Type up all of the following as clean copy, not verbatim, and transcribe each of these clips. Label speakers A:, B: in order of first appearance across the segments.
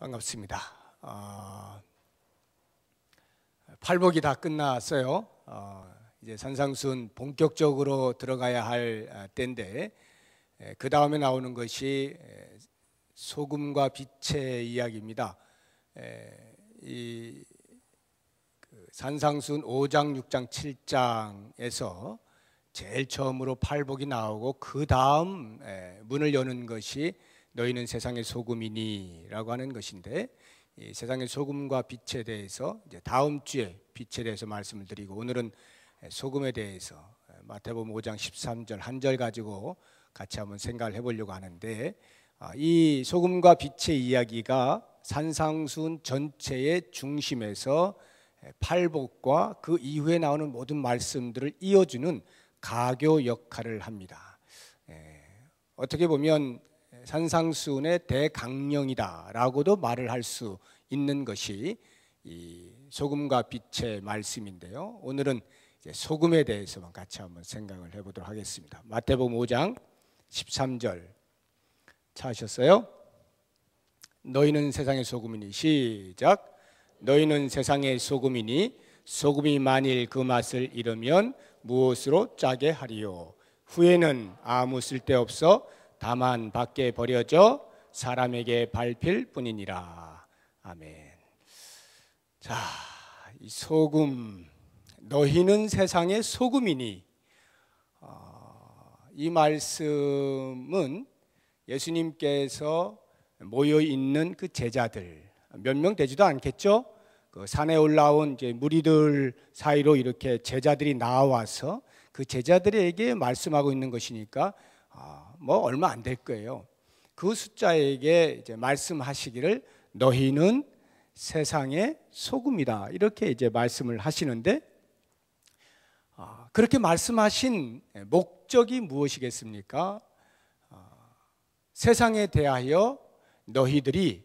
A: 반갑습니다. 팔복이 다 끝났어요. 이제 산상순 본격적으로 들어가야 할 때인데, 그 다음에 나오는 것이 소금과 빛의 이야기입니다. 이 산상순 5장, 6장, 7장에서 제일 처음으로 팔복이 나오고 그 다음 문을 여는 것이 너희는 세상의 소금이니 라고 하는 것인데, 이 세상의 소금과 빛에 대해서 이제 다음 주에 빛에 대해서 말씀을 드리고, 오늘은 소금에 대해서 마태복음 5장 13절 한 절 가지고 같이 한번 생각을 해보려고 하는데, 이 소금과 빛의 이야기가 산상순 전체의 중심에서 팔복과 그 이후에 나오는 모든 말씀들을 이어주는 가교 역할을 합니다. 어떻게 보면 산상순의 대강령이다라고도 말을 할 수 있는 것이 이 소금과 빛의 말씀인데요. 오늘은 이제 소금에 대해서만 같이 한번 생각을 해보도록 하겠습니다. 마태복음 5장 13절 찾으셨어요? 너희는 세상의 소금이니, 시작. 너희는 세상의 소금이니 소금이 만일 그 맛을 잃으면 무엇으로 짜게 하리요? 후에는 아무 쓸데없어 다만 밖에 버려져 사람에게 밟힐 뿐이니라. 아멘. 자, 이 소금, 너희는 세상의 소금이니, 이 말씀은 예수님께서 모여 있는 그 제자들, 몇 명 되지도 않겠죠? 그 산에 올라온 이제 무리들 사이로 이렇게 제자들이 나와서 그 제자들에게 말씀하고 있는 것이니까 뭐 얼마 안 될 거예요. 그 숫자에게 이제 말씀하시기를 너희는 세상의 소금이다, 이렇게 이제 말씀을 하시는데, 그렇게 말씀하신 목적이 무엇이겠습니까? 세상에 대하여 너희들이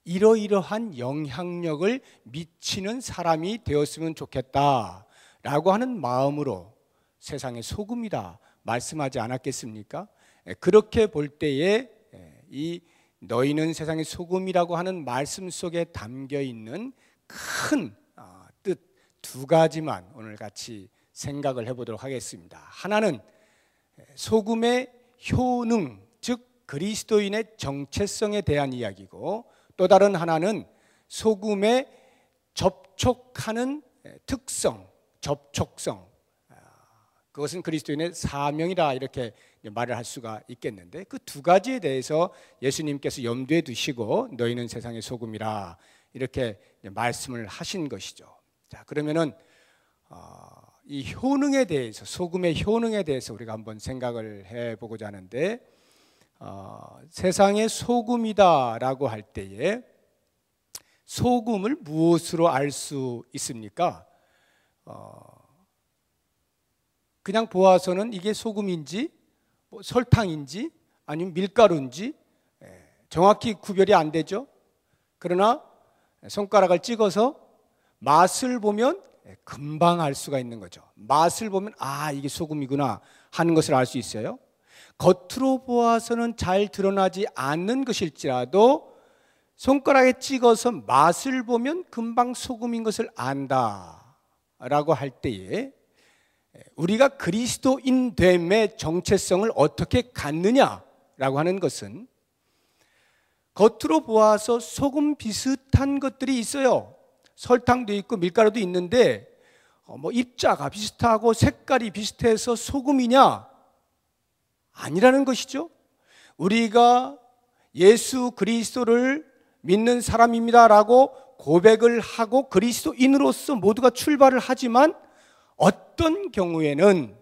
A: 이러이러한 영향력을 미치는 사람이 되었으면 좋겠다라고 하는 마음으로 세상의 소금이다 말씀하지 않았겠습니까? 그렇게 볼 때에 이 너희는 세상의 소금이라고 하는 말씀 속에 담겨 있는 큰 뜻 두 가지만 오늘 같이 생각을 해보도록 하겠습니다. 하나는 소금의 효능, 즉 그리스도인의 정체성에 대한 이야기고, 또 다른 하나는 소금에 접촉하는 특성, 접촉성, 그것은 그리스도인의 사명이라 이렇게 말을 할 수가 있겠는데, 그 두 가지에 대해서 예수님께서 염두에 두시고 너희는 세상의 소금이라 이렇게 말씀을 하신 것이죠. 자, 그러면은 이 효능에 대해서, 소금의 효능에 대해서 우리가 한번 생각을 해보고자 하는데, 세상의 소금이다라고 할 때에 소금을 무엇으로 알 수 있습니까? 그냥 보아서는 이게 소금인지 뭐 설탕인지 아니면 밀가루인지 정확히 구별이 안 되죠. 그러나 손가락을 찍어서 맛을 보면 금방 알 수가 있는 거죠. 맛을 보면 이게 소금이구나 하는 것을 알 수 있어요. 겉으로 보아서는 잘 드러나지 않는 것일지라도 손가락에 찍어서 맛을 보면 금방 소금인 것을 안다라고 할 때에, 우리가 그리스도인됨의 정체성을 어떻게 갖느냐라고 하는 것은, 겉으로 보아서 소금 비슷한 것들이 있어요. 설탕도 있고 밀가루도 있는데 뭐 입자가 비슷하고 색깔이 비슷해서 소금이냐? 아니라는 것이죠. 우리가 예수 그리스도를 믿는 사람입니다라고 고백을 하고 그리스도인으로서 모두가 출발을 하지만, 어떤 경우에는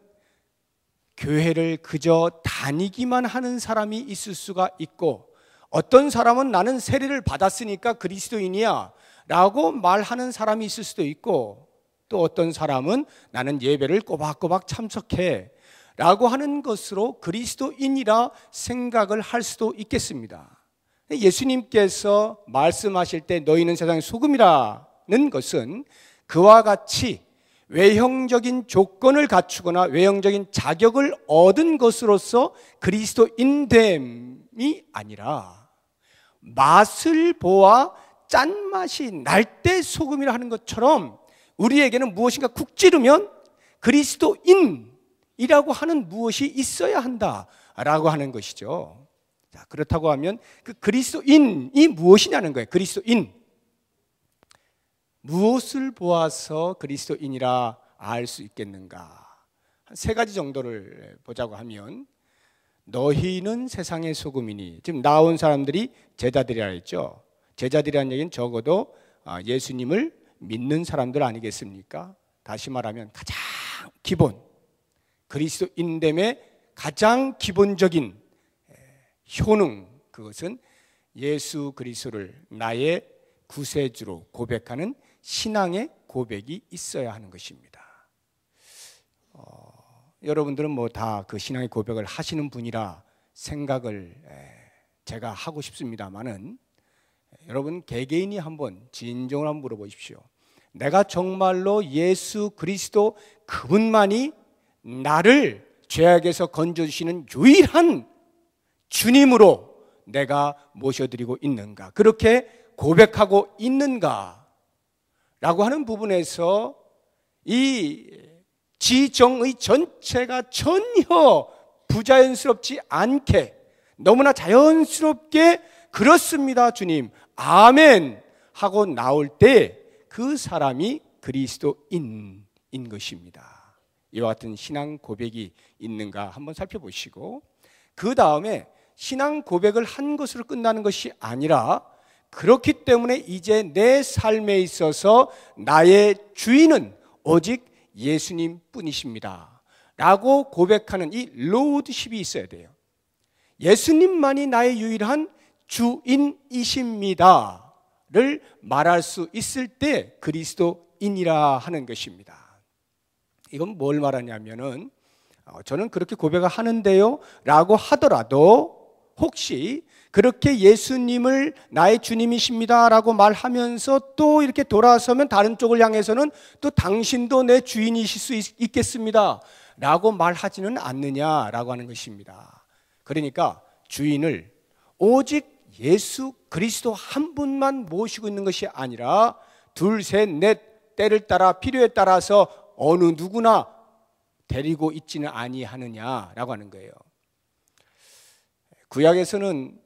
A: 교회를 그저 다니기만 하는 사람이 있을 수가 있고, 어떤 사람은 나는 세례를 받았으니까 그리스도인이야 라고 말하는 사람이 있을 수도 있고, 또 어떤 사람은 나는 예배를 꼬박꼬박 참석해 라고 하는 것으로 그리스도인이라 생각을 할 수도 있겠습니다. 예수님께서 말씀하실 때 너희는 세상의 소금이라는 것은 그와 같이 외형적인 조건을 갖추거나 외형적인 자격을 얻은 것으로서 그리스도인됨이 아니라, 맛을 보아 짠맛이 날 때 소금이라 하는 것처럼 우리에게는 무엇인가 쿡 찌르면 그리스도인이라고 하는 무엇이 있어야 한다라고 하는 것이죠. 자, 그렇다고 하면 그 그리스도인이 무엇이냐는 거예요. 그리스도인. 무엇을 보아서 그리스도인이라 알 수 있겠는가? 한 세 가지 정도를 보자고 하면, 너희는 세상의 소금이니, 지금 나온 사람들이 제자들이라 했죠. 제자들이라는 얘기는 적어도 예수님을 믿는 사람들 아니겠습니까? 다시 말하면 가장 기본, 그리스도인됨의 가장 기본적인 효능, 그것은 예수 그리스도를 나의 구세주로 고백하는 신앙의 고백이 있어야 하는 것입니다. 여러분들은 뭐 다 그 신앙의 고백을 하시는 분이라 생각을 제가 하고 싶습니다만은, 여러분 개개인이 한번 진정을 한번 물어보십시오. 내가 정말로 예수 그리스도 그분만이 나를 죄악에서 건져주시는 유일한 주님으로 내가 모셔드리고 있는가, 그렇게 고백하고 있는가 라고 하는 부분에서 이 지정의 전체가 전혀 부자연스럽지 않게 너무나 자연스럽게 그렇습니다 주님, 아멘 하고 나올 때 그 사람이 그리스도인인 것입니다. 이와 같은 신앙 고백이 있는가 한번 살펴보시고, 그 다음에 신앙 고백을 한 것으로 끝나는 것이 아니라, 그렇기 때문에 이제 내 삶에 있어서 나의 주인은 오직 예수님 뿐이십니다 라고 고백하는 이 로드십이 있어야 돼요. 예수님만이 나의 유일한 주인이십니다 를 말할 수 있을 때 그리스도인이라 하는 것입니다. 이건 뭘 말하냐면은, 저는 그렇게 고백을 하는데요 라고 하더라도, 혹시 그렇게 예수님을 나의 주님이십니다 라고 말하면서 또 이렇게 돌아서면 다른 쪽을 향해서는 또 당신도 내 주인이실 수 있겠습니다 라고 말하지는 않느냐라고 하는 것입니다. 그러니까 주인을 오직 예수 그리스도 한 분만 모시고 있는 것이 아니라 둘, 셋, 넷 때를 따라 필요에 따라서 어느 누구나 데리고 있지는 아니하느냐라고 하는 거예요. 구약에서는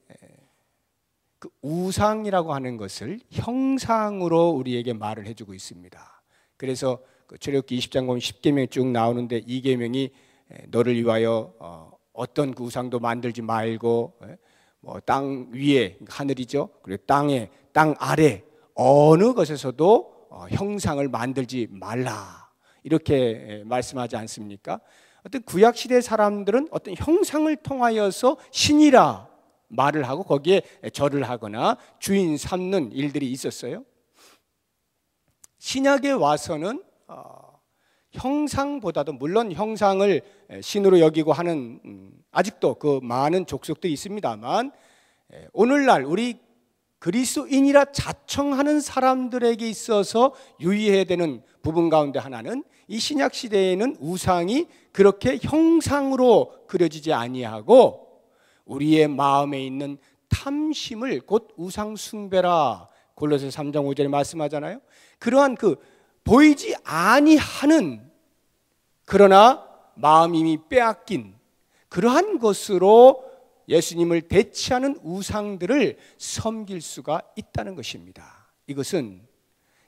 A: 그 우상이라고 하는 것을 형상으로 우리에게 말을 해주고 있습니다. 그래서 그 출애굽기 20장 보면 10계명이 쭉 나오는데, 이 계명이 너를 위하여 어떤 그 우상도 만들지 말고, 뭐 땅 위에 하늘이죠. 그리고 땅에, 땅 아래 어느 것에서도 형상을 만들지 말라, 이렇게 말씀하지 않습니까? 어떤 구약 시대 사람들은 어떤 형상을 통하여서 신이라 말을 하고 거기에 절을 하거나 주인 삼는 일들이 있었어요. 신약에 와서는 형상보다도, 물론 형상을 신으로 여기고 하는 아직도 그 많은 족속들이 있습니다만, 오늘날 우리 그리스도인이라 자청하는 사람들에게 있어서 유의해야 되는 부분 가운데 하나는, 이 신약 시대에는 우상이 그렇게 형상으로 그려지지 아니하고 우리의 마음에 있는 탐심을 곧 우상 숭배라 골로새 3장 5절에 말씀하잖아요. 그러한 그 보이지 아니하는, 그러나 마음 이미 빼앗긴 그러한 것으로 예수님을 대체하는 우상들을 섬길 수가 있다는 것입니다. 이것은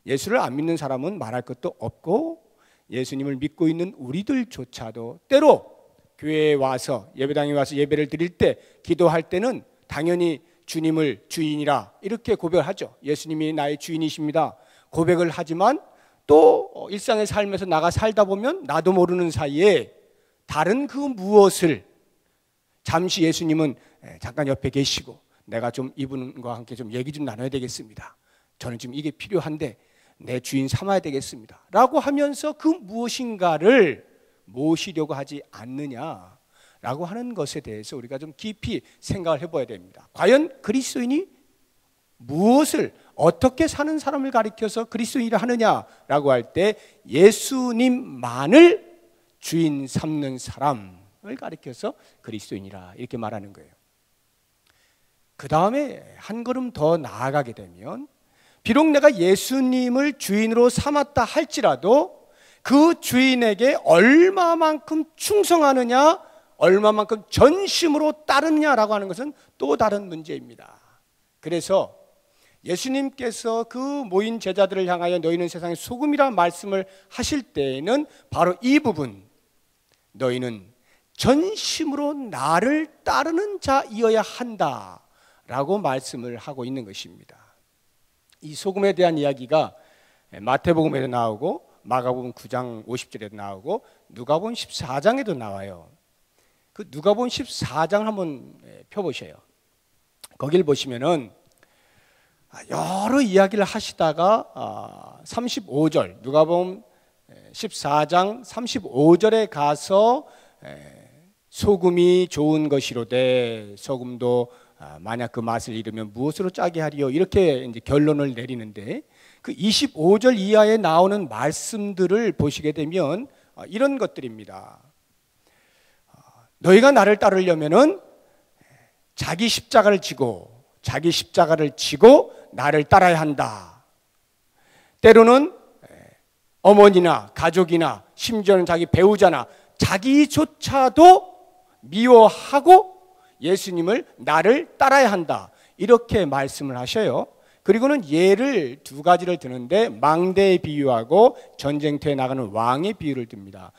A: 예수를 안 믿는 사람은 말할 것도 없고, 예수님을 믿고 있는 우리들조차도 때로 교회에 와서, 예배당에 와서 예배를 드릴 때, 기도할 때는 당연히 주님을 주인이라 이렇게 고백을 하죠. 예수님이 나의 주인이십니다 고백을 하지만, 또 일상의 삶에서 나가 살다 보면 나도 모르는 사이에 다른 그 무엇을, 잠시 예수님은 잠깐 옆에 계시고 내가 좀 이분과 함께 좀 얘기 좀 나눠야 되겠습니다, 저는 지금 이게 필요한데 내 주인 삼아야 되겠습니다 라고 하면서 그 무엇인가를 모시려고 하지 않느냐라고 하는 것에 대해서 우리가 좀 깊이 생각을 해봐야 됩니다. 과연 그리스도인이 무엇을, 어떻게 사는 사람을 가리켜서 그리스도인이라 하느냐라고 할 때, 예수님만을 주인 삼는 사람을 가리켜서 그리스도인이라 이렇게 말하는 거예요. 그 다음에 한 걸음 더 나아가게 되면 비록 내가 예수님을 주인으로 삼았다 할지라도 그 주인에게 얼마만큼 충성하느냐, 얼마만큼 전심으로 따르느냐라고 하는 것은 또 다른 문제입니다. 그래서 예수님께서 그 모인 제자들을 향하여 너희는 세상의 소금이라 말씀을 하실 때에는 바로 이 부분, 너희는 전심으로 나를 따르는 자이어야 한다라고 말씀을 하고 있는 것입니다. 이 소금에 대한 이야기가 마태복음에도 나오고 마가복음 9장 50절에도 나오고 누가복음 14장에도 나와요. 그 누가복음 14장 한번 펴보셔요. 거기를 보시면은 여러 이야기를 하시다가 35절 누가복음 14장 35절에 가서 소금이 좋은 것이로되 소금도 만약 그 맛을 잃으면 무엇으로 짜게 하리요, 이렇게 이제 결론을 내리는데 그 25절 이하에 나오는 말씀들을 보시게 되면 이런 것들입니다. 너희가 나를 따르려면은 자기 십자가를 지고 나를 따라야 한다. 때로는 어머니나 가족이나 심지어는 자기 배우자나 자기조차도 미워하고 예수님을 나를 따라야 한다, 이렇게 말씀을 하셔요. 그리고는 예를 두 가지를 드는데 망대의 비유하고 전쟁터에 나가는 왕의 비유를 듭니다.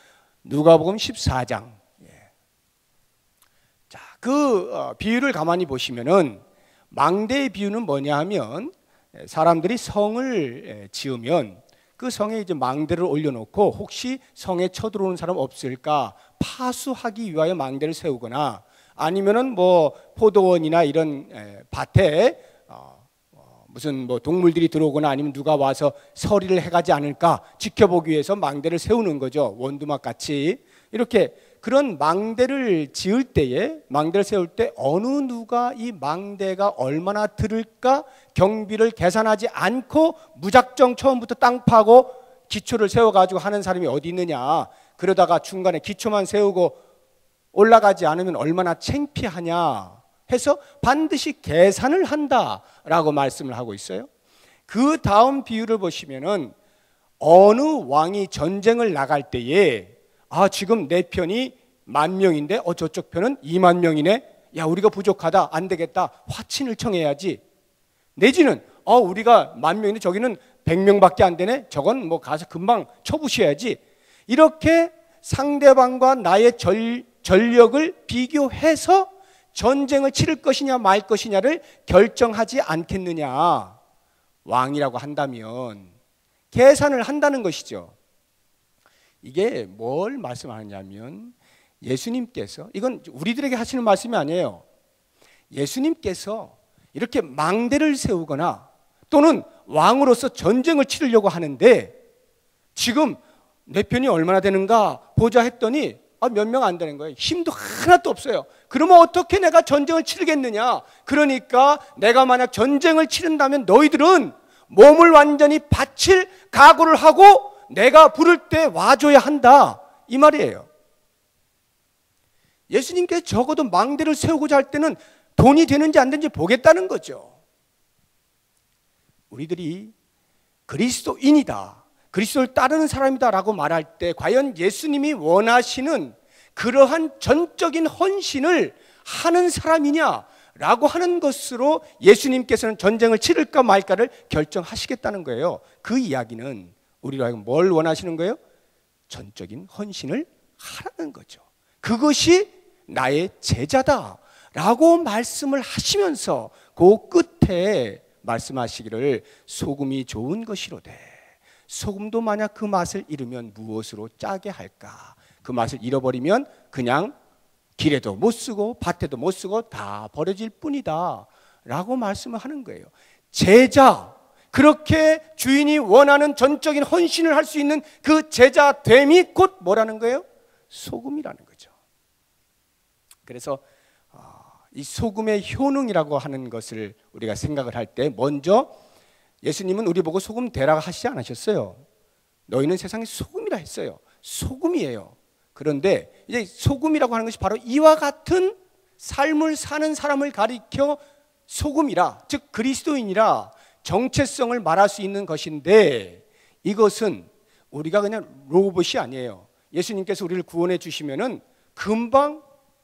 A: 누가복음 14장. 자, 그 비유를 가만히 보시면은 망대의 비유는 뭐냐 하면 사람들이 성을 지으면 그 성에 이제 망대를 올려놓고 혹시 성에 쳐들어오는 사람 없을까 파수하기 위하여 망대를 세우거나 아니면은 뭐 포도원이나 이런 밭에 무슨 뭐 동물들이 들어오거나 아니면 누가 와서 서리를 해가지 않을까 지켜보기 위해서 망대를 세우는 거죠. 원두막 같이. 이렇게 그런 망대를 지을 때에, 망대를 세울 때 어느 누가 이 망대가 얼마나 들을까 경비를 계산하지 않고 무작정 처음부터 땅 파고 기초를 세워가지고 하는 사람이 어디 있느냐. 그러다가 중간에 기초만 세우고 올라가지 않으면 얼마나 창피하냐 해서 반드시 계산을 한다라고 말씀을 하고 있어요. 그 다음 비유를 보시면은 어느 왕이 전쟁을 나갈 때에 지금 내 편이 10,000명인데 저쪽 편은 20,000명이네. 야, 우리가 부족하다, 안 되겠다, 화친을 청해야지. 내지는 우리가 10,000명인데 저기는 100명밖에 안 되네. 저건 뭐 가서 금방 쳐부셔야지. 이렇게 상대방과 나의 전력을 비교해서 전쟁을 치를 것이냐 말 것이냐를 결정하지 않겠느냐. 왕이라고 한다면 계산을 한다는 것이죠. 이게 뭘 말씀하느냐면 예수님께서, 이건 우리들에게 하시는 말씀이 아니에요. 예수님께서 이렇게 망대를 세우거나 또는 왕으로서 전쟁을 치르려고 하는데 지금 내 편이 얼마나 되는가 보자 했더니 몇 명 안 되는 거예요. 힘도 하나도 없어요. 그러면 어떻게 내가 전쟁을 치르겠느냐. 그러니까 내가 만약 전쟁을 치른다면 너희들은 몸을 완전히 바칠 각오를 하고 내가 부를 때 와줘야 한다, 이 말이에요. 예수님께서 적어도 망대를 세우고자 할 때는 돈이 되는지 안 되는지 보겠다는 거죠. 우리들이 그리스도인이다, 그리스도를 따르는 사람이다 라고 말할 때 과연 예수님이 원하시는 그러한 전적인 헌신을 하는 사람이냐 라고 하는 것으로 예수님께서는 전쟁을 치를까 말까를 결정하시겠다는 거예요. 그 이야기는 우리로 하여금 뭘 원하시는 거예요? 전적인 헌신을 하라는 거죠. 그것이 나의 제자다 라고 말씀을 하시면서 그 끝에 말씀하시기를 소금이 좋은 것이로되 소금도 만약 그 맛을 잃으면 무엇으로 짜게 할까? 그 맛을 잃어버리면 그냥 길에도 못 쓰고 밭에도 못 쓰고 다 버려질 뿐이다 라고 말씀을 하는 거예요. 제자, 그렇게 주인이 원하는 전적인 헌신을 할 수 있는 그 제자됨이 곧 뭐라는 거예요? 소금이라는 거죠. 그래서 이 소금의 효능이라고 하는 것을 우리가 생각을 할 때 먼저 예수님은 우리 보고 소금 되라 하시지 않으셨어요. 너희는 세상의 소금이라 했어요. 소금이에요. 그런데 이제 소금이라고 하는 것이 바로 이와 같은 삶을 사는 사람을 가리켜 소금이라, 즉 그리스도인이라 정체성을 말할 수 있는 것인데, 이것은 우리가 그냥 로봇이 아니에요. 예수님께서 우리를 구원해 주시면은 금방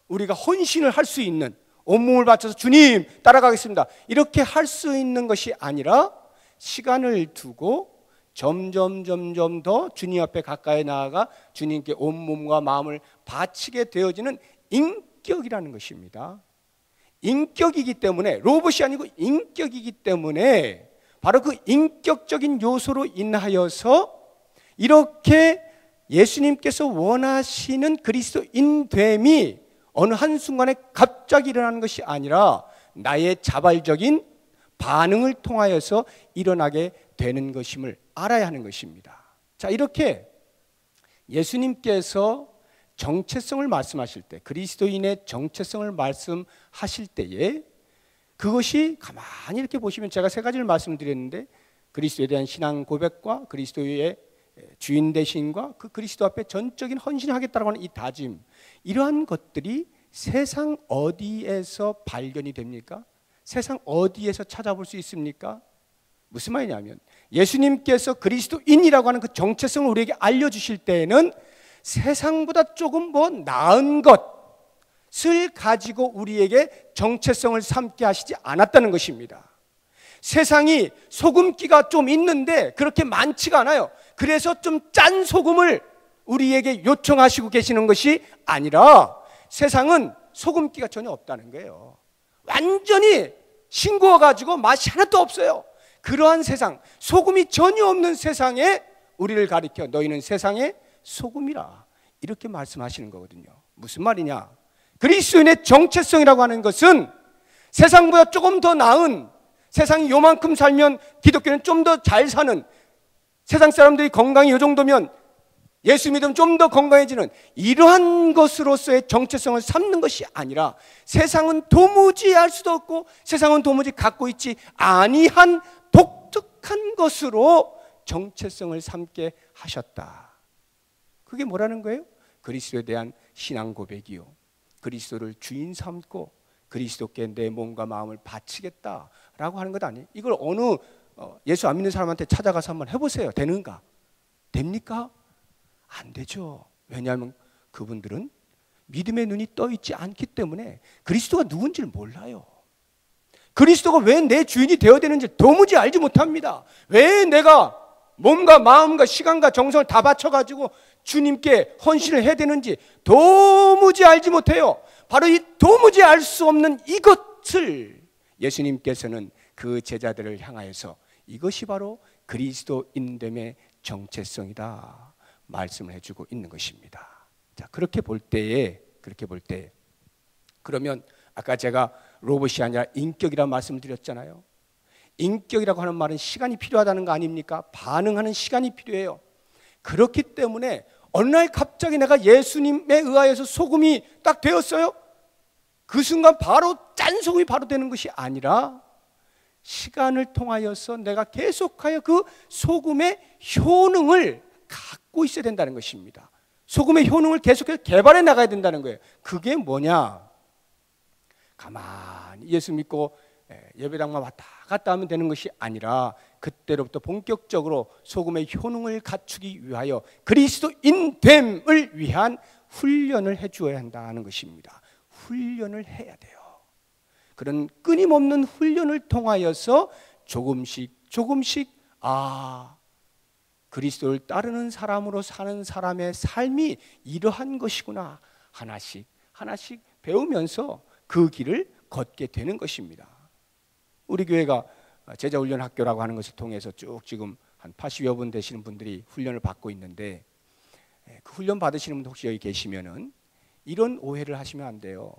A: 우리가 헌신을 할 수 있는, 온몸을 바쳐서 주님 따라가겠습니다, 이렇게 할 수 있는 것이 아니라 시간을 두고 점점 더 주님 앞에 가까이 나아가 주님께 온몸과 마음을 바치게 되어지는 인격이라는 것입니다. 인격이기 때문에, 로봇이 아니고 인격이기 때문에, 바로 그 인격적인 요소로 인하여서 이렇게 예수님께서 원하시는 그리스도인됨이 어느 한순간에 갑자기 일어나는 것이 아니라 나의 자발적인 반응을 통하여서 일어나게 되는 것임을 알아야 하는 것입니다. 자, 이렇게 예수님께서 정체성을 말씀하실 때, 그리스도인의 정체성을 말씀하실 때에 그것이 가만히 이렇게 보시면, 제가 세 가지를 말씀드렸는데, 그리스도에 대한 신앙 고백과 그리스도의 주인 되신과 그 그리스도 앞에 전적인 헌신을 하겠다고 하는 이 다짐, 이러한 것들이 세상 어디에서 발견이 됩니까? 세상 어디에서 찾아볼 수 있습니까? 무슨 말이냐면, 예수님께서 그리스도인이라고 하는 그 정체성을 우리에게 알려주실 때에는 세상보다 조금 더 나은 것을 가지고 우리에게 정체성을 삼게 하시지 않았다는 것입니다. 세상이 소금기가 좀 있는데 그렇게 많지가 않아요. 그래서 좀 짠 소금을 우리에게 요청하시고 계시는 것이 아니라, 세상은 소금기가 전혀 없다는 거예요. 완전히 싱거워가지고 맛이 하나도 없어요. 그러한 세상, 소금이 전혀 없는 세상에 우리를 가리켜 너희는 세상의 소금이라, 이렇게 말씀하시는 거거든요. 무슨 말이냐? 그리스도인의 정체성이라고 하는 것은 세상보다 조금 더 나은, 세상이 요만큼 살면 기독교는 좀 더 잘 사는, 세상 사람들이 건강이 요 정도면 예수 믿으면 좀 더 건강해지는, 이러한 것으로서의 정체성을 삼는 것이 아니라, 세상은 도무지 알 수도 없고 세상은 도무지 갖고 있지 아니한 독특한 것으로 정체성을 삼게 하셨다. 그게 뭐라는 거예요? 그리스도에 대한 신앙 고백이요, 그리스도를 주인 삼고 그리스도께 내 몸과 마음을 바치겠다라고 하는 것 아니에요? 이걸 어느 예수 안 믿는 사람한테 찾아가서 한번 해보세요. 되는가? 됩니까? 안 되죠. 왜냐하면 그분들은 믿음의 눈이 떠 있지 않기 때문에 그리스도가 누군지를 몰라요. 그리스도가 왜 내 주인이 되어야 되는지 도무지 알지 못합니다. 왜 내가 몸과 마음과 시간과 정성을 다 바쳐가지고 주님께 헌신을 해야 되는지 도무지 알지 못해요. 바로 이 도무지 알 수 없는 이것을 예수님께서는 그 제자들을 향하여서 이것이 바로 그리스도인됨의 정체성이다 말씀을 해주고 있는 것입니다. 자, 그렇게 볼 때에 그러면 아까 제가 로봇이 아니라 인격이라는 말씀을 드렸잖아요. 인격이라고 하는 말은 시간이 필요하다는 거 아닙니까? 반응하는 시간이 필요해요. 그렇기 때문에 어느 날 갑자기 내가 예수님에 의하여서 소금이 딱 되었어요. 그 순간 바로 짠 소금이 바로 되는 것이 아니라 시간을 통하여서 내가 계속하여 그 소금의 효능을 갖고 있어야 된다는 것입니다. 소금의 효능을 계속해서 개발해 나가야 된다는 거예요. 그게 뭐냐? 가만히 예수 믿고 예배당만 왔다 갔다 하면 되는 것이 아니라 그때로부터 본격적으로 소금의 효능을 갖추기 위하여 그리스도인됨을 위한 훈련을 해주어야 한다는 것입니다. 훈련을 해야 돼요. 그런 끊임없는 훈련을 통하여서 조금씩 그리스도를 따르는 사람으로 사는 사람의 삶이 이러한 것이구나, 하나씩 배우면서 그 길을 걷게 되는 것입니다. 우리 교회가 제자훈련학교라고 하는 것을 통해서 쭉 지금 한 80여 분 되시는 분들이 훈련을 받고 있는데, 그 훈련 받으시는 분 혹시 여기 계시면은 이런 오해를 하시면 안 돼요.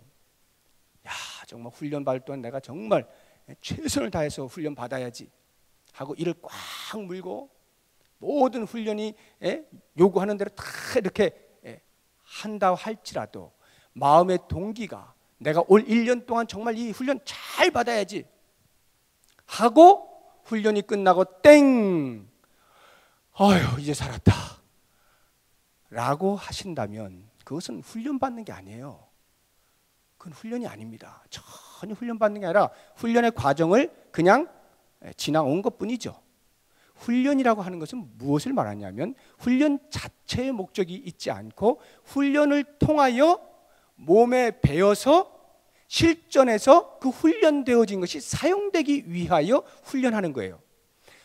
A: 야, 정말 훈련 받을 동안 내가 정말 최선을 다해서 훈련 받아야지 하고 이를 꽉 물고 모든 훈련이 요구하는 대로 다 이렇게 한다 할지라도 마음의 동기가 내가 올 1년 동안 정말 이 훈련 잘 받아야지 하고 훈련이 끝나고 땡! 어휴, 이제 살았다 라고 하신다면 그것은 훈련 받는 게 아니에요. 그건 훈련이 아닙니다. 전혀 훈련받는 게 아니라 훈련의 과정을 그냥 지나온 것뿐이죠. 훈련이라고 하는 것은 무엇을 말하냐면 훈련 자체의 목적이 있지 않고 훈련을 통하여 몸에 배어서 실전에서 그 훈련되어진 것이 사용되기 위하여 훈련하는 거예요.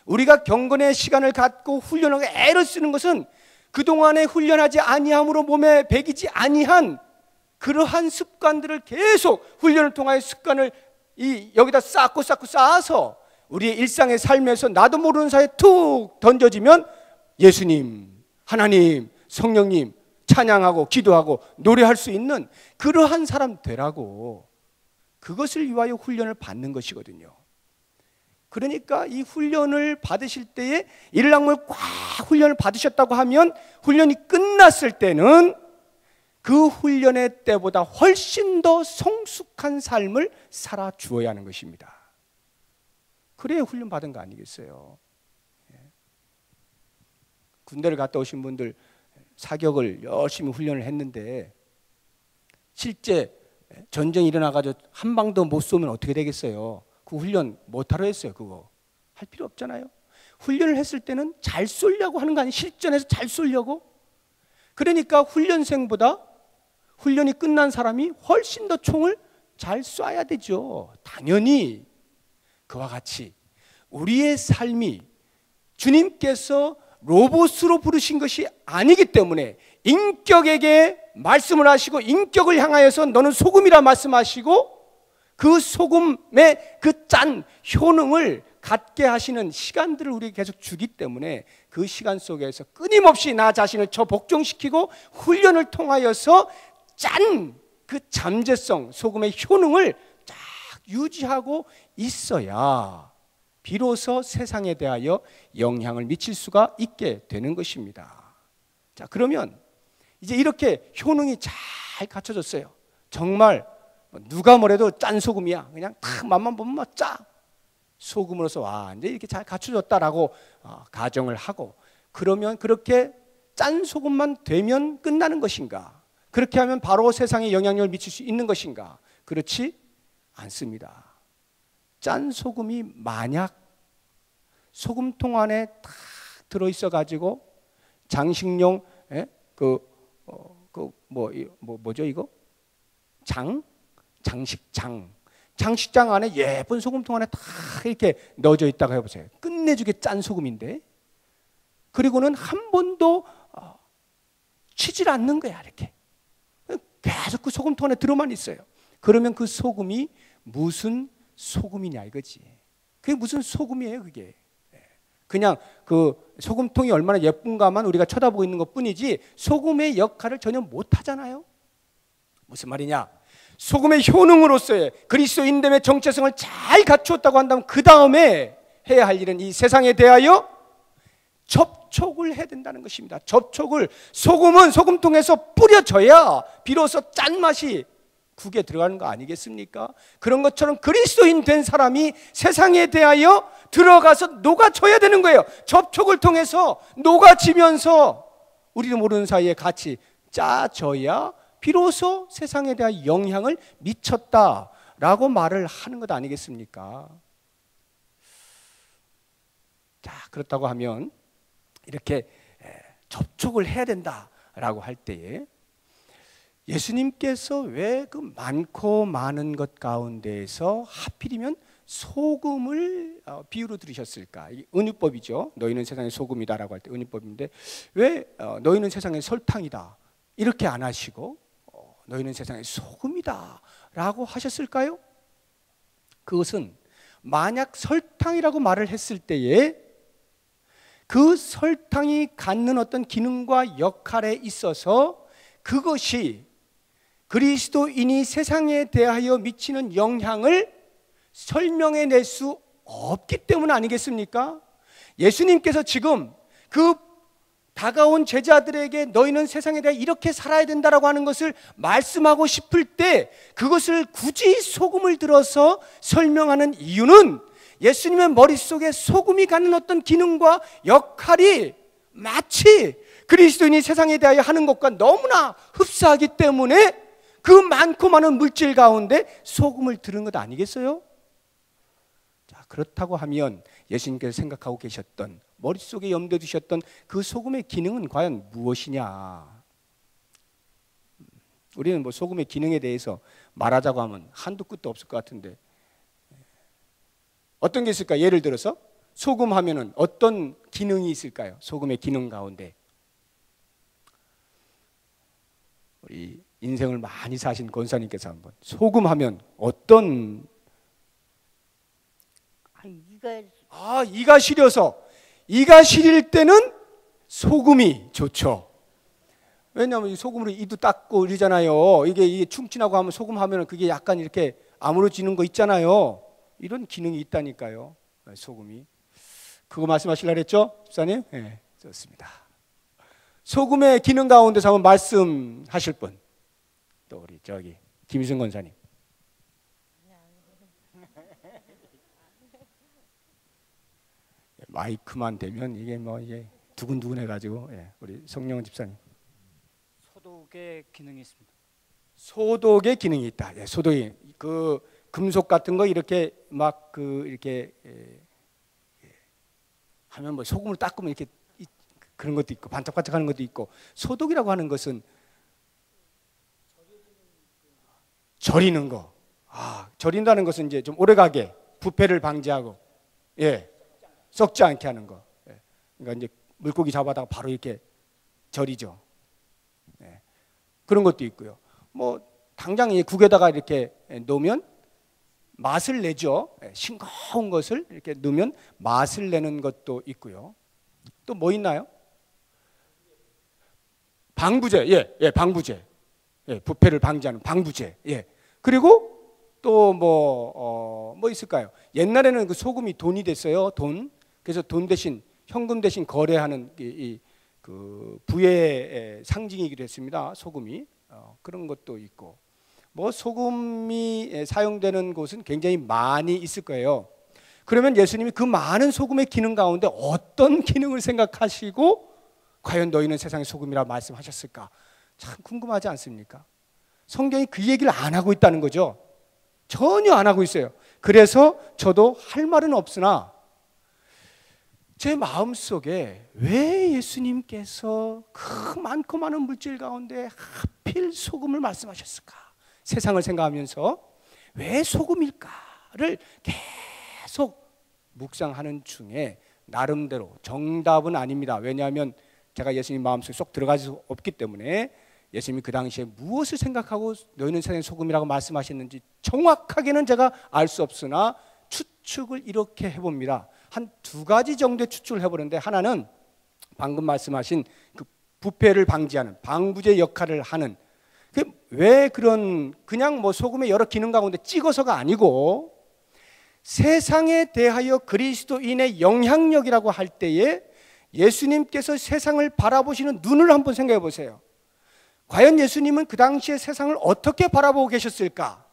A: 우리가 경건의 시간을 갖고 훈련하고 애를 쓰는 것은 그동안에 훈련하지 아니함으로 몸에 배기지 아니한 그러한 습관들을 계속 훈련을 통하여 습관을 여기다 쌓아서 우리의 일상의 삶에서 나도 모르는 사이에 툭 던져지면 예수님, 하나님, 성령님 찬양하고 기도하고 노래할 수 있는 그러한 사람 되라고, 그것을 위하여 훈련을 받는 것이거든요. 그러니까 이 훈련을 받으실 때에 일랑물 꽉 훈련을 받으셨다고 하면 훈련이 끝났을 때는 그 훈련의 때보다 훨씬 더 성숙한 삶을 살아 주어야 하는 것입니다. 그래야 훈련 받은 거 아니겠어요? 군대를 갔다 오신 분들 사격을 열심히 훈련을 했는데 실제 전쟁이 일어나가지고 한 방도 못 쏘면 어떻게 되겠어요? 그 훈련 못하러 했어요. 그거 할 필요 없잖아요. 훈련을 했을 때는 잘 쏘려고 하는 거 아니에요? 실전에서 잘 쏘려고. 그러니까 훈련생보다 훈련이 끝난 사람이 훨씬 더 총을 잘 쏴야 되죠. 당연히 그와 같이 우리의 삶이 주님께서 로봇으로 부르신 것이 아니기 때문에 인격에게 말씀을 하시고 인격을 향하여서 너는 소금이라 말씀하시고 그 소금의 그 짠 효능을 갖게 하시는 시간들을 우리에게 계속 주기 때문에 그 시간 속에서 끊임없이 나 자신을 저 복종시키고 훈련을 통하여서 짠 그 잠재성 소금의 효능을 쫙 유지하고 있어야 비로소 세상에 대하여 영향을 미칠 수가 있게 되는 것입니다. 자, 그러면 이제 이렇게 효능이 잘 갖춰졌어요. 정말 누가 뭐래도 짠 소금이야. 그냥 딱 맛만 보면 막 짜. 소금으로서 와 이제 이렇게 잘 갖춰졌다라고 가정을 하고, 그러면 그렇게 짠 소금만 되면 끝나는 것인가? 그렇게 하면 바로 세상에 영향력을 미칠 수 있는 것인가? 그렇지 않습니다. 짠 소금이 만약 소금통 안에 딱 들어있어 가지고 장식용 뭐죠 이거? 장식장 안에 예쁜 소금통 안에 딱 이렇게 넣어져 있다가 해보세요. 끝내주게 짠 소금인데, 그리고는 한 번도 치질 않는 거야. 이렇게 계속 그 소금통 안에 들어만 있어요. 그러면 그 소금이 무슨 소금이냐 이거지. 그게 무슨 소금이에요 그게. 그냥 그 소금통이 얼마나 예쁜가만 우리가 쳐다보고 있는 것뿐이지 소금의 역할을 전혀 못하잖아요. 무슨 말이냐? 소금의 효능으로서의 그리스도인됨의 정체성을 잘 갖추었다고 한다면 그 다음에 해야 할 일은 이 세상에 대하여 접촉을 해야 된다는 것입니다. 접촉을, 소금은 소금통에서 뿌려져야 비로소 짠맛이 국에 들어가는 거 아니겠습니까? 그런 것처럼 그리스도인 된 사람이 세상에 대하여 들어가서 녹아져야 되는 거예요. 접촉을 통해서 녹아지면서 우리도 모르는 사이에 같이 짜져야 비로소 세상에 대한 영향을 미쳤다라고 말을 하는 것 아니겠습니까? 자, 그렇다고 하면 이렇게 접촉을 해야 된다라고 할 때에 예수님께서 왜 그 많고 많은 것 가운데에서 하필이면 소금을 비유로 들으셨을까? 은유법이죠. 너희는 세상의 소금이다라고 할 때 은유법인데 왜 너희는 세상의 설탕이다 이렇게 안 하시고 너희는 세상의 소금이다라고 하셨을까요? 그것은 만약 설탕이라고 말을 했을 때에 그 설탕이 갖는 어떤 기능과 역할에 있어서 그것이 그리스도인이 세상에 대하여 미치는 영향을 설명해낼 수 없기 때문 아니겠습니까? 예수님께서 지금 그 다가온 제자들에게 너희는 세상에 대해 이렇게 살아야 된다라고 하는 것을 말씀하고 싶을 때 그것을 굳이 소금을 들어서 설명하는 이유는 예수님의 머릿속에 소금이 갖는 어떤 기능과 역할이 마치 그리스도인이 세상에 대하여 하는 것과 너무나 흡사하기 때문에 그 많고 많은 물질 가운데 소금을 들은 것 아니겠어요? 자, 그렇다고 하면 예수님께서 생각하고 계셨던, 머릿속에 염두에 두셨던 그 소금의 기능은 과연 무엇이냐? 우리는 뭐 소금의 기능에 대해서 말하자고 하면 한도 끝도 없을 것 같은데, 어떤 게 있을까? 예를 들어서 소금 하면은 어떤 기능이 있을까요? 소금의 기능 가운데. 우리 인생을 많이 사신 권사님께서 한번 소금 하면 어떤, 이가 시려서, 이가 시릴 때는 소금이 좋죠. 왜냐하면 이 소금으로 이도 닦고 이러잖아요. 이게 충친하고 하면 소금 하면 그게 약간 이렇게 아물어지는 거 있잖아요. 이런 기능이 있다니까요. 소금이. 그거 말씀하시려고 했죠, 집사님? 네, 좋습니다. 소금의 기능 가운데서 한번 말씀하실 분. 또 우리 저기 김희순 권사님. 마이크만 되면 이게 뭐 이게 두근두근해가지고, 우리 성령 집사님.
B: 소독의 기능이 있습니다.
A: 소독의 기능이 있다. 소독이 그 금속 같은 거 이렇게 막 그 이렇게 하면 뭐 소금을 닦으면 이렇게 그런 것도 있고 반짝반짝하는 것도 있고, 소독이라고 하는 것은 절이는 거. 절인다는 것은 이제 좀 오래가게 부패를 방지하고, 썩지 않게 하는 거. 그러니까 이제 물고기 잡아다가 바로 이렇게 절이죠. 그런 것도 있고요. 뭐 당장 국에다가 이렇게 놓으면 맛을 내죠. 싱거운 것을 이렇게 넣으면 맛을 내는 것도 있고요. 또 뭐 있나요? 방부제, 방부제, 부패를 방지하는 방부제. 그리고 또 뭐 있을까요? 옛날에는 그 소금이 돈이 됐어요. 돈. 그래서 돈 대신 현금 대신 거래하는 그 부의 상징이기도 했습니다. 소금이. 그런 것도 있고. 뭐 소금이 사용되는 곳은 굉장히 많이 있을 거예요. 그러면 예수님이 그 많은 소금의 기능 가운데 어떤 기능을 생각하시고 과연 너희는 세상의 소금이라 말씀하셨을까? 참 궁금하지 않습니까? 성경이 그 얘기를 안 하고 있다는 거죠. 전혀 안 하고 있어요. 그래서 저도 할 말은 없으나 제 마음속에 왜 예수님께서 그 많고 많은 물질 가운데 하필 소금을 말씀하셨을까? 세상을 생각하면서 왜 소금일까를 계속 묵상하는 중에 나름대로 정답은 아닙니다. 왜냐하면 제가 예수님 마음속에 쏙 들어갈 수 없기 때문에 예수님이 그 당시에 무엇을 생각하고 너희는 세상의 소금이라고 말씀하셨는지 정확하게는 제가 알 수 없으나 추측을 이렇게 해봅니다. 한 두 가지 정도의 추측을 해보는데, 하나는 방금 말씀하신 그 부패를 방지하는 방부제 역할을 하는, 왜 그런 그냥 뭐 소금의 여러 기능 가운데 찍어서가 아니고 세상에 대하여 그리스도인의 영향력이라고 할 때에 예수님께서 세상을 바라보시는 눈을 한번 생각해 보세요. 과연 예수님은 그 당시에 세상을 어떻게 바라보고 계셨을까?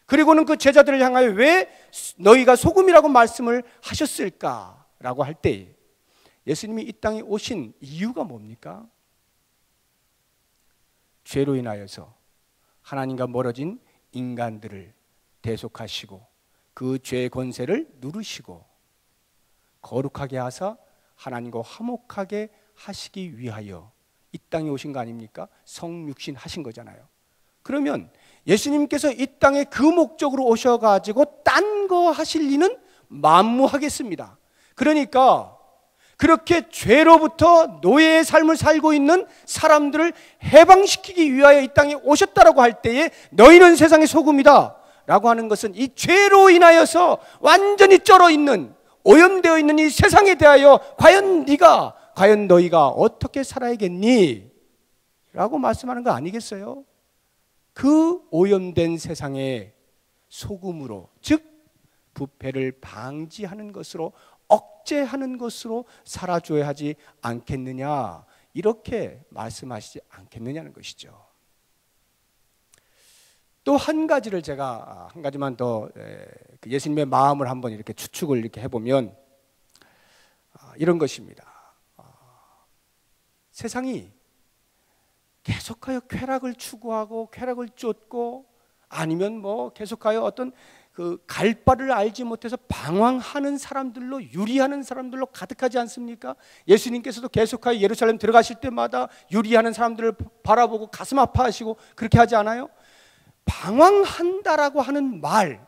A: 그리고는 그 제자들을 향하여 왜 너희가 소금이라고 말씀을 하셨을까라고 할 때 예수님이 이 땅에 오신 이유가 뭡니까? 죄로 인하여서 하나님과 멀어진 인간들을 대속하시고 그 죄의 권세를 누르시고 거룩하게 하사 하나님과 화목하게 하시기 위하여 이 땅에 오신 거 아닙니까? 성육신 하신 거잖아요. 그러면 예수님께서 이 땅에 그 목적으로 오셔가지고 딴 거 하실 리는 만무하겠습니다. 그러니까 그렇게 죄로부터 노예의 삶을 살고 있는 사람들을 해방시키기 위하여 이 땅에 오셨다라고 할 때에 너희는 세상의 소금이다 라고 하는 것은 이 죄로 인하여서 완전히 쩔어 있는, 오염되어 있는 이 세상에 대하여 과연 너희가 어떻게 살아야겠니? 라고 말씀하는 거 아니겠어요? 그 오염된 세상에 소금으로, 즉 부패를 방지하는 것으로, 억제하는 것으로 살아줘야 하지 않겠느냐, 이렇게 말씀하시지 않겠느냐는 것이죠. 또 한 가지를 제가 한 가지만 더 예수님의 마음을 한번 이렇게 추측을 이렇게 해보면 이런 것입니다. 세상이 계속하여 쾌락을 추구하고 쾌락을 쫓고 아니면 뭐 계속하여 어떤 그 갈 바를 알지 못해서 방황하는 사람들로 유리하는 사람들로 가득하지 않습니까? 예수님께서도 계속하여 예루살렘 들어가실 때마다 유리하는 사람들을 바라보고 가슴 아파하시고 그렇게 하지 않아요? 방황한다라고 하는 말,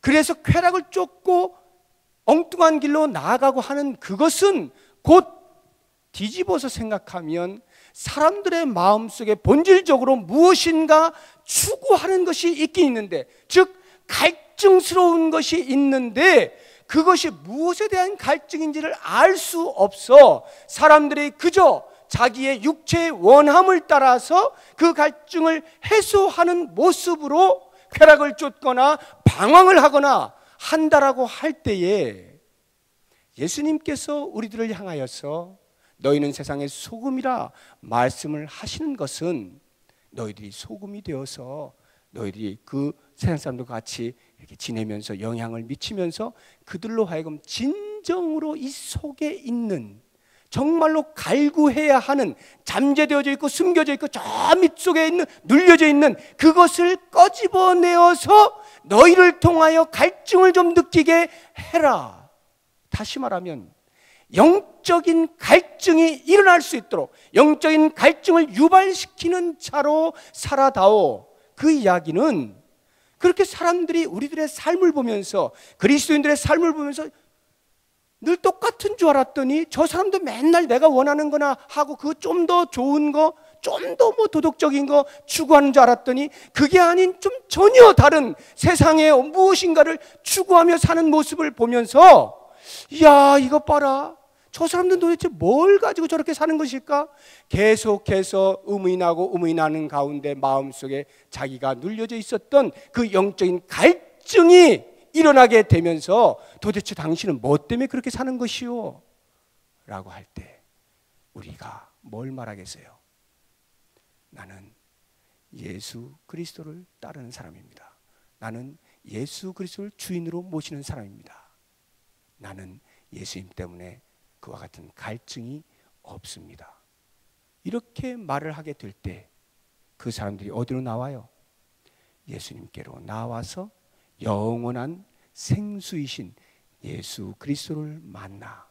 A: 그래서 쾌락을 쫓고 엉뚱한 길로 나아가고 하는 그것은 곧 뒤집어서 생각하면 사람들의 마음속에 본질적으로 무엇인가 추구하는 것이 있긴 있는데, 즉 갈증스러운 것이 있는데 그것이 무엇에 대한 갈증인지를 알 수 없어 사람들이 그저 자기의 육체의 원함을 따라서 그 갈증을 해소하는 모습으로 쾌락을 쫓거나 방황을 하거나 한다라고 할 때에 예수님께서 우리들을 향하여서 너희는 세상의 소금이라 말씀을 하시는 것은 너희들이 소금이 되어서 너희들이 그 세상 사람들과 같이 이렇게 지내면서 영향을 미치면서 그들로 하여금 진정으로 이 속에 있는 정말로 갈구해야 하는 잠재되어져 있고 숨겨져 있고 저 밑속에 있는 눌려져 있는 그것을 꺼집어내어서 너희를 통하여 갈증을 좀 느끼게 해라. 다시 말하면 영적인 갈증이 일어날 수 있도록 영적인 갈증을 유발시키는 자로 살아다오. 그 이야기는 그렇게 사람들이 우리들의 삶을 보면서 그리스도인들의 삶을 보면서 늘 똑같은 줄 알았더니 저 사람도 맨날 내가 원하는 거나 하고 그 좀 더 좋은 거, 좀 더 뭐 도덕적인 거 추구하는 줄 알았더니 그게 아닌 좀 전혀 다른 세상의 무엇인가를 추구하며 사는 모습을 보면서 야, 이것 봐라. 저 사람들은 도대체 뭘 가지고 저렇게 사는 것일까? 계속해서 의문하고 의문하는 가운데 마음속에 자기가 눌려져 있었던 그 영적인 갈증이 일어나게 되면서 도대체 당신은 뭐 때문에 그렇게 사는 것이오? 라고 할 때 우리가 뭘 말하겠어요? 나는 예수 그리스도를 따르는 사람입니다. 나는 예수 그리스도를 주인으로 모시는 사람입니다. 나는 예수님 때문에 그와 같은 갈증이 없습니다. 이렇게 말을 하게 될 때 그 사람들이 어디로 나와요? 예수님께로 나와서 영원한 생수이신 예수 그리스도를 만나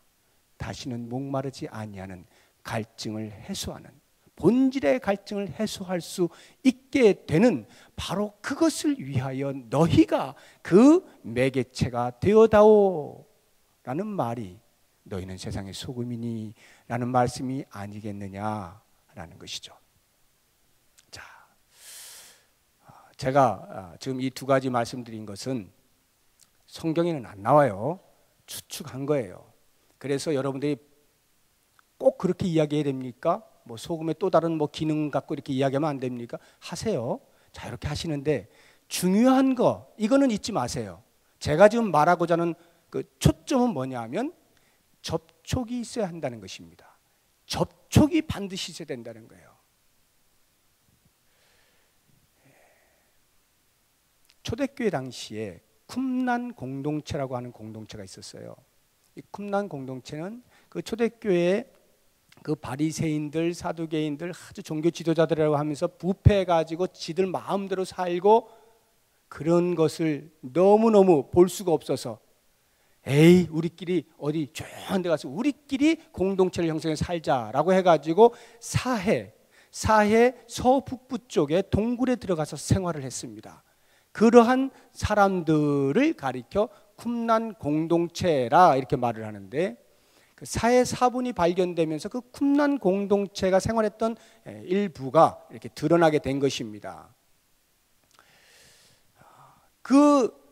A: 다시는 목마르지 아니하는 갈증을 해소하는 본질의 갈증을 해소할 수 있게 되는 바로 그것을 위하여 너희가 그 매개체가 되어다오 라는 말이 너희는 세상의 소금이니 라는 말씀이 아니겠느냐라는 것이죠. 자, 제가 지금 이 두 가지 말씀드린 것은 성경에는 안 나와요. 추측한 거예요. 그래서 여러분들이 꼭 그렇게 이야기해야 됩니까? 뭐 소금의 또 다른 뭐 기능 갖고 이렇게 이야기하면 안 됩니까? 하세요. 자, 이렇게 하시는데 중요한 거 이거는 잊지 마세요. 제가 지금 말하고자 하는 그 초점은 뭐냐면 접촉이 있어야 한다는 것입니다. 접촉이 반드시 있어야 된다는 거예요. 초대교회 당시에 쿰란 공동체라고 하는 공동체가 있었어요. 이 쿰란 공동체는 그 초대교회의 그 바리새인들, 사두개인들, 아주 종교 지도자들이라고 하면서 부패해가지고 지들 마음대로 살고 그런 것을 너무너무 볼 수가 없어서 에이 우리끼리 어디 조용한 데 가서 우리끼리 공동체를 형성해 살자라고 해가지고 사해 서북부 쪽에 동굴에 들어가서 생활을 했습니다. 그러한 사람들을 가리켜 쿰란 공동체라 이렇게 말을 하는데 그 사해 사분이 발견되면서 그 쿰란 공동체가 생활했던 일부가 이렇게 드러나게 된 것입니다. 그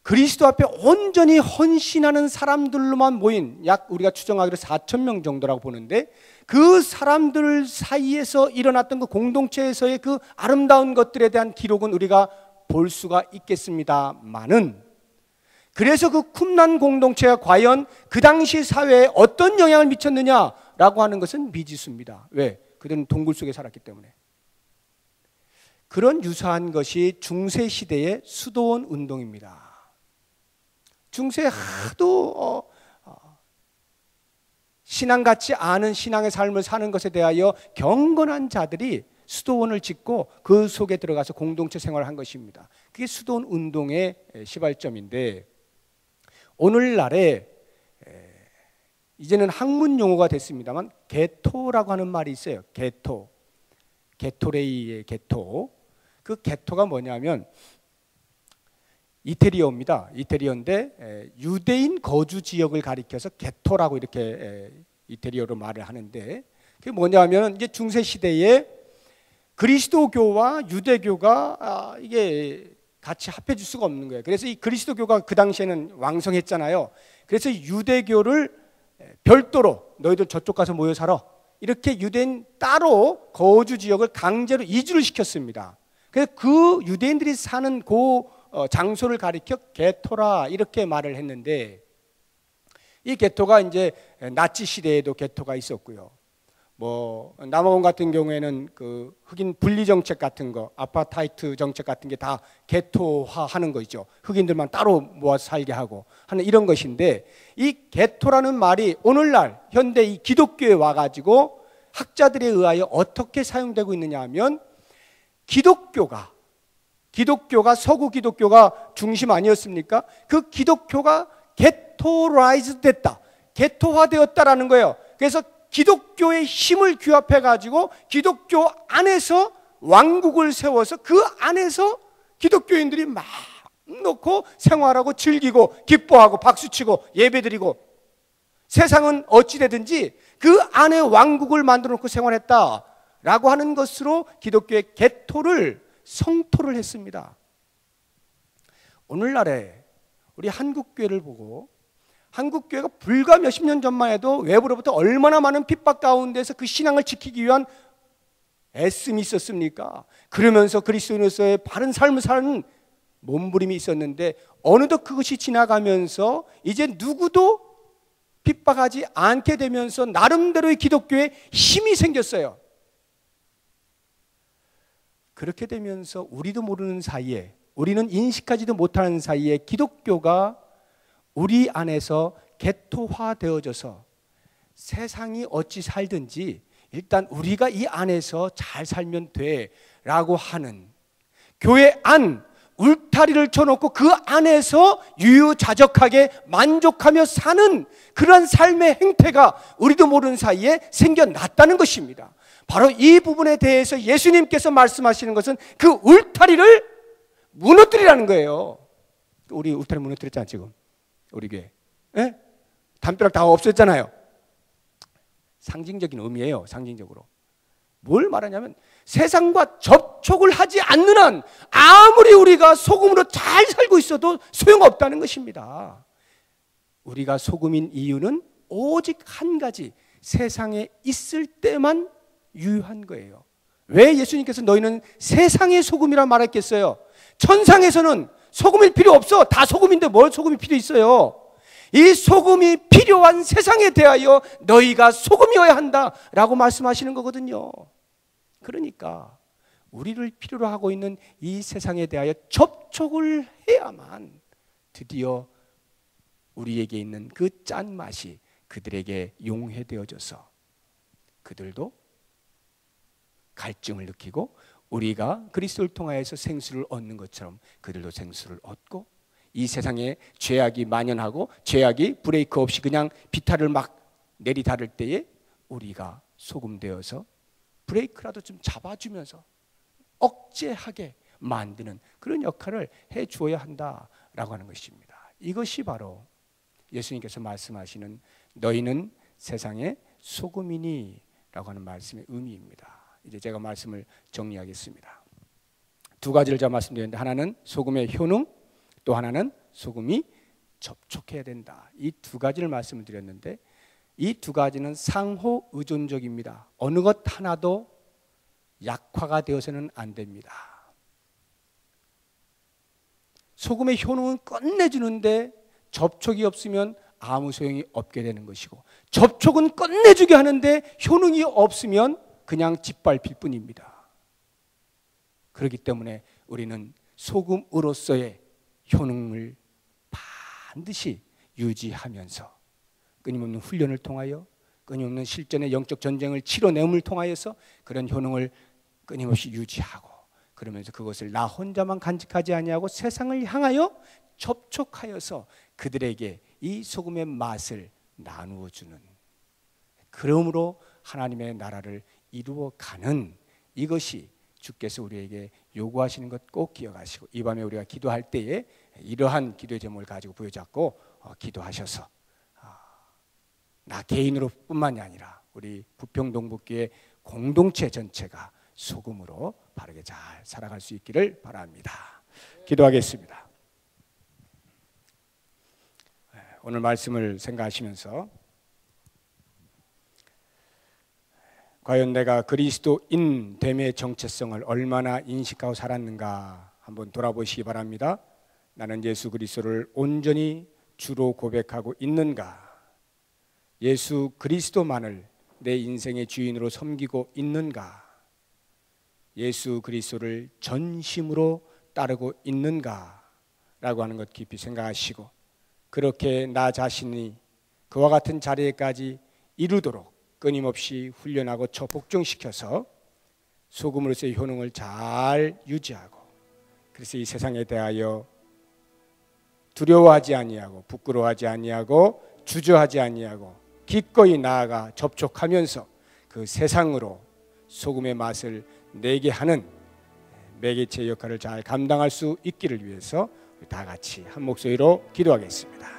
A: 그리스도 앞에 온전히 헌신하는 사람들로만 모인 약 우리가 추정하기로 4,000명 정도라고 보는데 그 사람들 사이에서 일어났던 그 공동체에서의 그 아름다운 것들에 대한 기록은 우리가 볼 수가 있겠습니다만은 그래서 그 쿰란 공동체가 과연 그 당시 사회에 어떤 영향을 미쳤느냐라고 하는 것은 미지수입니다. 왜? 그들은 동굴 속에 살았기 때문에. 그런 유사한 것이 중세 시대의 수도원 운동입니다. 중세에 하도 신앙 같지 않은 신앙의 삶을 사는 것에 대하여 경건한 자들이 수도원을 짓고 그 속에 들어가서 공동체 생활을 한 것입니다. 그게 수도원 운동의 시발점인데, 오늘날에 이제는 학문 용어가 됐습니다만 게토라고 하는 말이 있어요. 게토, 게토레이의 게토. 그 게토가 뭐냐면 이태리어입니다. 이태리어인데 유대인 거주 지역을 가리켜서 게토라고 이렇게 이태리어로 말을 하는데, 그게 뭐냐면 이제 중세 시대에 그리스도교와 유대교가 이게 같이 합해질 수가 없는 거예요. 그래서 이 그리스도교가 그 당시에는 왕성했잖아요. 그래서 유대교를 별도로 너희들 저쪽 가서 모여 살아, 이렇게 유대인 따로 거주 지역을 강제로 이주를 시켰습니다. 그래서 그 유대인들이 사는 그 장소를 가리켜 게토라 이렇게 말을 했는데, 이 게토가 이제 나치 시대에도 게토가 있었고요. 뭐 남아공 같은 경우에는 그 흑인 분리 정책 같은 거, 아파타이트 정책 같은 게 다 게토화하는 거죠. 흑인들만 따로 모아서 살게 하고 하는 이런 것인데, 이 게토라는 말이 오늘날 현대 이 기독교에 와가지고 학자들에 의하여 어떻게 사용되고 있느냐 하면, 기독교가 서구 기독교가 중심 아니었습니까? 그 기독교가 게토라이즈 됐다, 게토화되었다라는 거예요. 그래서 기독교의 힘을 규합해 가지고 기독교 안에서 왕국을 세워서 그 안에서 기독교인들이 막 놓고 생활하고 즐기고 기뻐하고 박수치고 예배드리고, 세상은 어찌되든지 그 안에 왕국을 만들어 놓고 생활했다라고 하는 것으로 기독교의 게토를 성토를 했습니다. 오늘날에 우리 한국교회를 보고, 한국교회가 불과 몇십 년 전만 해도 외부로부터 얼마나 많은 핍박 가운데서 그 신앙을 지키기 위한 애씀이 있었습니까? 그러면서 그리스도인으로서의 바른 삶을 사는 몸부림이 있었는데, 어느덧 그것이 지나가면서 이제 누구도 핍박하지 않게 되면서 나름대로의 기독교에 힘이 생겼어요. 그렇게 되면서 우리도 모르는 사이에, 우리는 인식하지도 못하는 사이에 기독교가 우리 안에서 게토화되어져서 세상이 어찌 살든지 일단 우리가 이 안에서 잘 살면 돼라고 하는, 교회 안 울타리를 쳐놓고 그 안에서 유유자적하게 만족하며 사는 그런 삶의 행태가 우리도 모르는 사이에 생겨났다는 것입니다. 바로 이 부분에 대해서 예수님께서 말씀하시는 것은 그 울타리를 무너뜨리라는 거예요. 우리 울타리 무너뜨렸잖아 지금. 우리 교회 담벼락 다 없앴잖아요. 상징적인 의미예요. 상징적으로 뭘 말하냐면, 세상과 접촉을 하지 않는 한 아무리 우리가 소금으로 잘 살고 있어도 소용없다는 것입니다. 우리가 소금인 이유는 오직 한 가지, 세상에 있을 때만 유효한 거예요. 왜 예수님께서 너희는 세상의 소금이라 말했겠어요? 천상에서는 소금일 필요 없어. 다 소금인데 뭘 소금이 필요 있어요? 이 소금이 필요한 세상에 대하여 너희가 소금이어야 한다라고 말씀하시는 거거든요. 그러니까 우리를 필요로 하고 있는 이 세상에 대하여 접촉을 해야만 드디어 우리에게 있는 그 짠맛이 그들에게 용해되어져서 그들도 갈증을 느끼고, 우리가 그리스도를 통하여서 생수를 얻는 것처럼 그들도 생수를 얻고, 이 세상에 죄악이 만연하고 죄악이 브레이크 없이 그냥 비탈을 막 내리다를 때에 우리가 소금되어서 브레이크라도 좀 잡아주면서 억제하게 만드는 그런 역할을 해 주어야 한다라고 하는 것입니다. 이것이 바로 예수님께서 말씀하시는 너희는 세상의 소금이니 라고 하는 말씀의 의미입니다. 이제 제가 말씀을 정리하겠습니다. 두 가지를 제가 말씀드렸는데, 하나는 소금의 효능, 또 하나는 소금이 접촉해야 된다. 이 두 가지를 말씀을 드렸는데, 이 두 가지는 상호 의존적입니다. 어느 것 하나도 약화가 되어서는 안 됩니다. 소금의 효능은 끝내주는데 접촉이 없으면 아무 소용이 없게 되는 것이고, 접촉은 끝내주게 하는데 효능이 없으면 그냥 짓밟힐 뿐입니다. 그렇기 때문에 우리는 소금으로서의 효능을 반드시 유지하면서 끊임없는 훈련을 통하여, 끊임없는 실전의 영적 전쟁을 치러내음을 통하여서 그런 효능을 끊임없이 유지하고, 그러면서 그것을 나 혼자만 간직하지 아니하고 세상을 향하여 접촉하여서 그들에게 이 소금의 맛을 나누어 주는, 그러므로 하나님의 나라를 이루어가는, 이것이 주께서 우리에게 요구하시는 것 꼭 기억하시고, 이 밤에 우리가 기도할 때에 이러한 기도의 제목을 가지고 부여잡고 기도하셔서 나 개인으로 뿐만이 아니라 우리 부평동북교회 공동체 전체가 소금으로 바르게 잘 살아갈 수 있기를 바랍니다. 기도하겠습니다. 오늘 말씀을 생각하시면서 과연 내가 그리스도인 됨의 정체성을 얼마나 인식하고 살았는가 한번 돌아보시기 바랍니다. 나는 예수 그리스도를 온전히 주로 고백하고 있는가? 예수 그리스도만을 내 인생의 주인으로 섬기고 있는가? 예수 그리스도를 전심으로 따르고 있는가? 라고 하는 것 깊이 생각하시고, 그렇게 나 자신이 그와 같은 자리에까지 이루도록 끊임없이 훈련하고 복종시켜서 소금으로서의 효능을 잘 유지하고, 그래서 이 세상에 대하여 두려워하지 아니하고 부끄러워하지 아니하고 주저하지 아니하고 기꺼이 나아가 접촉하면서 그 세상으로 소금의 맛을 내게 하는 매개체 역할을 잘 감당할 수 있기를 위해서 다 같이 한 목소리로 기도하겠습니다.